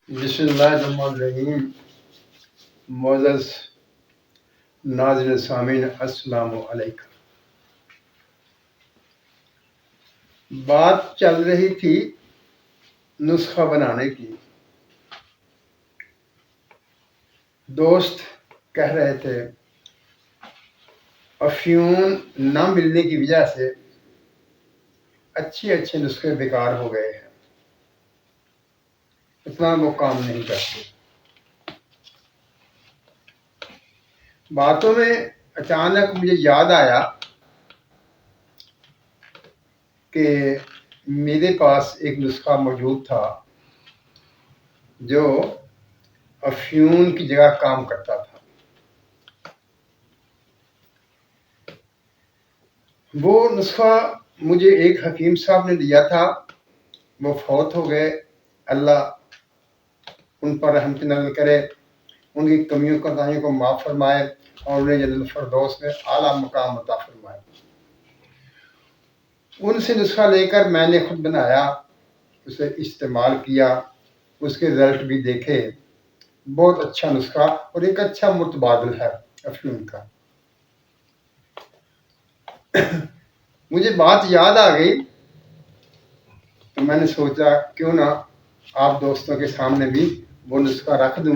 بسم اللہ الرحمن الرحیم۔ معزز ناظرین سامعین، السلام علیکم۔ بات چل رہی تھی نسخہ بنانے کی۔ دوست کہہ رہے تھے افیون نہ ملنے کی وجہ سے اچھے نسخے بیکار ہو گئے ہیں، اتنا وہ کام نہیں کرتے۔ باتوں میں اچانک مجھے یاد آیا کہ میرے پاس ایک نسخہ موجود تھا جو افیون کی جگہ کام کرتا تھا۔ وہ نسخہ مجھے ایک حکیم صاحب نے دیا تھا، وہ فوت ہو گئے، اللہ ان پر رحمت نازل کرے، ان کی کمیوں کوتاہیوں کو معاف فرمائے اور انہیں جنت الفردوس میں اعلیٰ مقام عطا فرمائے۔ ان سے نسخہ لے کر میں نے خود بنایا، اسے استعمال کیا، اس کے رزلٹ بھی دیکھے۔ بہت اچھا نسخہ اور ایک اچھا متبادل ہے افیون کا۔ مجھے بات یاد آ گئی تو میں نے سوچا کیوں نہ آپ دوستوں کے سامنے بھی وہ نسخہ رکھ دوں،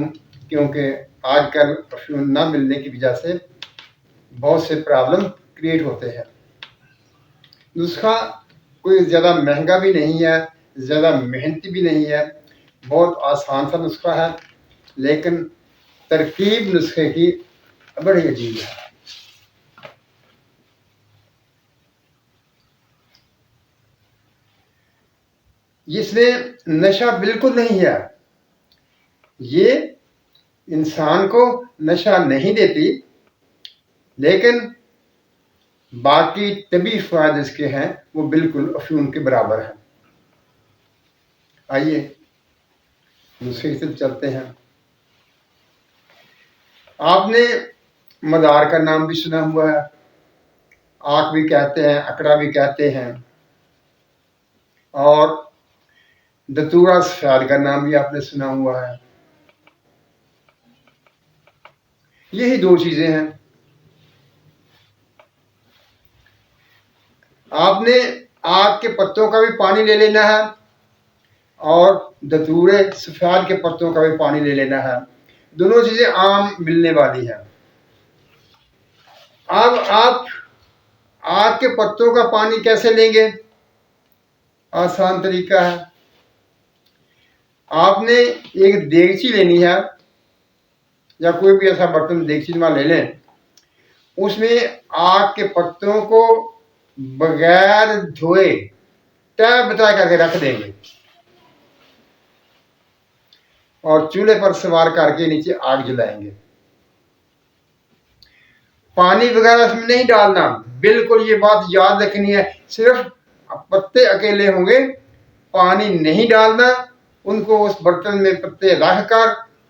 کیونکہ آج کل افیون نہ ملنے کی وجہ سے بہت سے پرابلم کریٹ ہوتے ہیں۔ نسخہ کوئی زیادہ مہنگا بھی نہیں ہے، زیادہ محنتی بھی نہیں ہے، بہت آسان سا نسخہ ہے، لیکن ترکیب نسخے کی بڑی عجیب ہے۔ اس میں نشہ بالکل نہیں ہے، یہ انسان کو نشہ نہیں دیتی، لیکن باقی طبی فوائد اس کے ہیں وہ بالکل افیون کے برابر ہیں۔ آئیے دوسری طرف چلتے ہیں۔ آپ نے مدار کا نام بھی سنا ہوا ہے، آنکھ بھی کہتے ہیں، اکڑا بھی کہتے ہیں، اور دتورا سفید کا نام بھی آپ نے سنا ہوا ہے۔ یہی دو چیزیں ہیں۔ آپ نے آگ کے پتوں کا بھی پانی لے لینا ہے اور دتورے سفید کے پتوں کا بھی پانی لے لینا ہے، دونوں چیزیں عام ملنے والی ہیں۔ اب آپ آگ کے پتوں کا پانی کیسے لیں گے؟ آسان طریقہ ہے، آپ نے ایک دیگچی لینی ہے یا کوئی بھی ایسا برتن دیگچی میں لے لیں، اس میں آگ کے پتوں کو بغیر دھوئے ٹیب بتا کر کے رکھ دیں گے اور چولہے پر سوار کر کے نیچے آگ جلائیں گے۔ پانی وغیرہ اس میں نہیں ڈالنا، بالکل یہ بات یاد رکھنی ہے، صرف پتے اکیلے ہوں گے، پانی نہیں ڈالنا، ان کو اس برتن میں پتے رکھ کر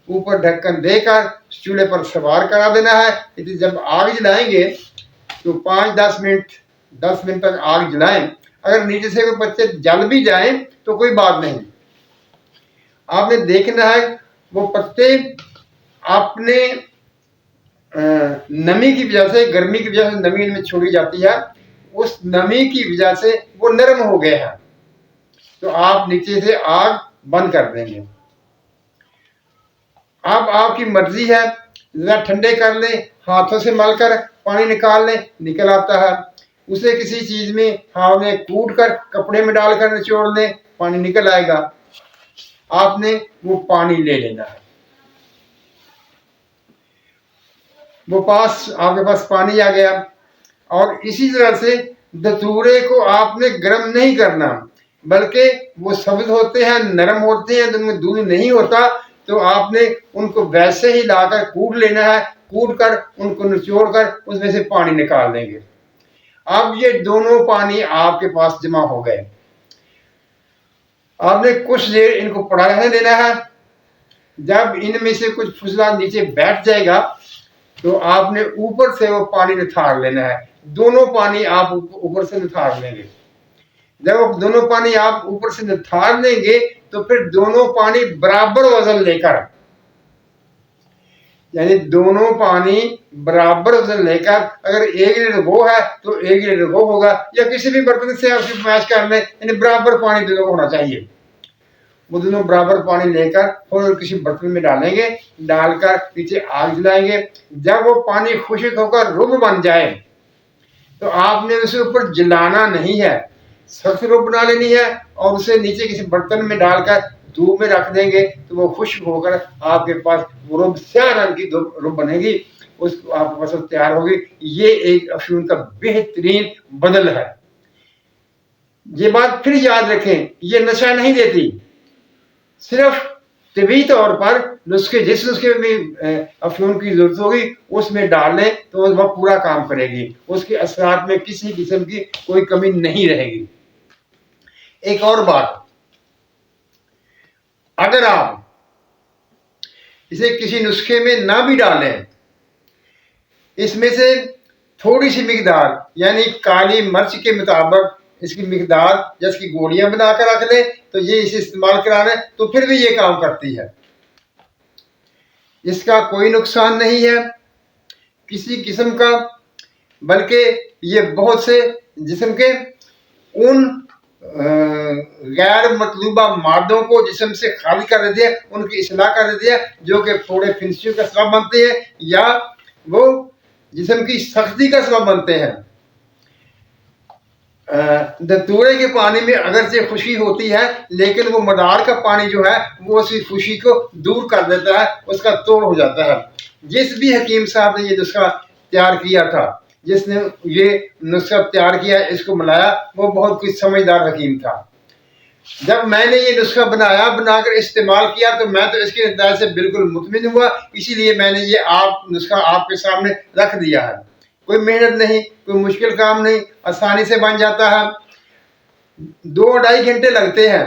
اوپر ڈھکن دے کر چولہے پر سوار کرا دینا ہے۔ جب آگ جلائیں گے تو 5-10 منٹ تک آگ جلائیں، اگر نیچے سے کوئی پتے جل بھی جائیں تو کوئی بات نہیں۔ آپ نے دیکھنا ہے وہ پتے اپنے نمی کی وجہ سے، گرمی کی وجہ سے نمی ان میں چھوڑی جاتی ہے، اس نمی کی وجہ سے وہ نرم ہو گئے ہیں، تو آپ نیچے سے آگ بند کر دیں گے۔ اب آپ کی مرضی ہے، ذرا ٹھنڈے کر لیں، ہاتھوں سے مل کر پانی نکال لیں، نکل آتا ہے، اسے کسی چیز میں ہاتھ میں کوٹ کر کپڑے میں ڈال کر نچوڑ لیں، پانی نکل آئے گا۔ آپ نے وہ پانی لے لینا ہے، وہ آپ کے پاس پانی آ گیا، اور اسی طرح سے دتورے کو آپ نے گرم نہیں کرنا، بلکہ وہ سبز ہوتے ہیں، نرم ہوتے ہیں، ان میں دودھ نہیں ہوتا، تو آپ نے ان کو ویسے ہی لا کر کوٹ لینا ہے، کوٹ کر ان کو نچوڑ کر اس میں سے پانی نکال دیں گے۔ اب یہ دونوں پانی آپ کے پاس جمع ہو گئے، آپ نے کچھ دیر ان کو پڑا رہنے دینا ہے۔ جب ان میں سے کچھ فضلہ نیچے بیٹھ جائے گا تو آپ نے اوپر سے وہ پانی نتھار لینا ہے، دونوں پانی آپ اوپر سے نتھار لیں گے۔ جب وہ دونوں پانی آپ اوپر سے نتھار لیں گے تو پھر دونوں پانی برابر وزن لے کر، یعنی دونوں پانی برابر وزن لے کر، اگر 1 لیٹر وہ ہے تو 1 لیٹر وہ ہوگا، یا کسی بھی برتن سے آپ میچ کر لیں، یعنی برابر پانی دونوں کو ہونا چاہیے۔ وہ دونوں برابر پانی لے کر اور کسی برتن میں ڈالیں گے، ڈال کر نیچے آگ جلائیں گے۔ جب وہ پانی خشک ہو کر رب بن جائے تو آپ نے اسے اوپر جلانا نہیں ہے، سخت رب بنا لینی ہے اور اسے نیچے کسی برتن میں ڈال کر دھوپ میں رکھ دیں گے تو وہ خشک ہو کر آپ کے پاس وہ رب سیاہ رنگ کی رب بنے گی، اس کو آپ کے پاس تیار ہوگی۔ یہ ایک افیون کا بہترین بدل ہے۔ یہ بات پھر یاد رکھیں، یہ نشہ نہیں دیتی، صرف طبی طور پر جس نسخے میں افیون کی ضرورت ہوگی اس میں ڈال لیں تو وہ پورا کام کرے گی، اس کے اثرات میں کسی قسم کی کوئی کمی نہیں رہے گی۔ ایک اور بات، اگر آپ اسے کسی نسخے میں نہ بھی ڈالیں، اس میں سے تھوڑی سی مقدار یعنی کالی مرچ کے مطابق اس کی مقدار یا اس کی گولیاں بنا کر رکھ لیں تو یہ اسے استعمال کرانا ہے تو پھر بھی یہ کام کرتی ہے۔ اس کا کوئی نقصان نہیں ہے کسی قسم کا، بلکہ یہ بہت سے جسم کے ان غیر مطلوبہ مادوں کو جسم سے خالی کر دیتی ہے، ان کی اصلاح کر دیتی ہے، جو کہ پھوڑے پھنسیوں کا سبب بنتے ہیں یا وہ جسم کی سختی کا سبب بنتے ہیں۔ دتورے کے پانی میں اگرچہ خشکی ہوتی ہے لیکن وہ مدار کا پانی جو ہے وہ اسی خشکی کو دور کر دیتا ہے، اس کا توڑ ہو جاتا ہے۔ جس بھی حکیم صاحب نے یہ نسخہ تیار کیا تھا، جس نے یہ نسخہ تیار کیا، اس کو ملایا، وہ بہت کچھ سمجھدار حکیم تھا۔ جب میں نے یہ نسخہ بنا کر استعمال کیا تو میں تو اس کے نتائج سے بالکل مطمئن ہوا، اسی لیے میں نے یہ نسخہ آپ کے سامنے رکھ دیا ہے۔ کوئی محنت نہیں، کوئی مشکل کام نہیں، آسانی سے بن جاتا ہے، 2-2.5 گھنٹے لگتے ہیں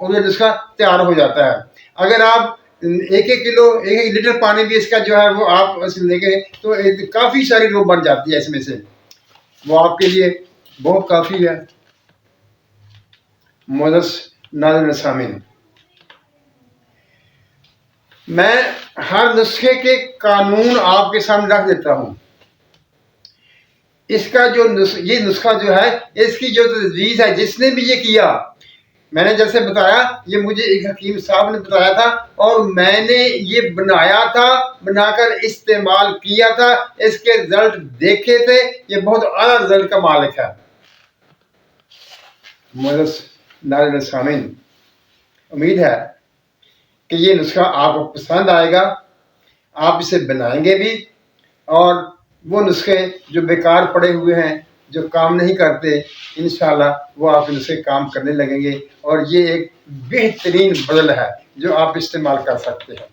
اور یہ نسخہ تیار ہو جاتا ہے۔ اگر آپ 1 لیٹر پانی بھی اس کا جو ہے وہ آپ لے گئے تو کافی ساری رب بن جاتی ہے اس میں سے، وہ آپ کے لیے بہت کافی ہے۔ معزز ناظرین سامعین، میں ہر نسخے کے قانون آپ کے سامنے رکھ دیتا ہوں۔ اس کا یہ نسخہ جو ہے، اس کی جو تجویز ہے، جس نے بھی یہ کیا، میں نے جیسے بتایا یہ مجھے ایک حکیم صاحب نے بتایا تھا اور میں نے یہ بنایا تھا، بنا کر استعمال کیا تھا، اس کے رزلٹ دیکھے تھے، یہ بہت اعلیٰ رزلٹ کا مالک ہے۔ معزز ناظرین سامعین، امید ہے کہ یہ نسخہ آپ کو پسند آئے گا، آپ اسے بنائیں گے بھی، اور وہ نسخے جو بیکار پڑے ہوئے ہیں، جو کام نہیں کرتے، انشاءاللہ وہ آپ ان سے کام کرنے لگیں گے، اور یہ ایک بہترین بدل ہے جو آپ استعمال کر سکتے ہیں۔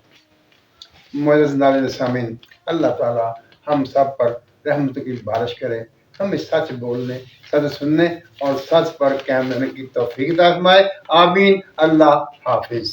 معزز ناظرین سامعین، اللہ تعالی ہم سب پر رحمت کی بارش کرے، ہمیں سچ بولنے، سچ سننے اور سچ پر قائم رہنے کی توفیق عطا فرمائے۔ آمین۔ اللہ حافظ۔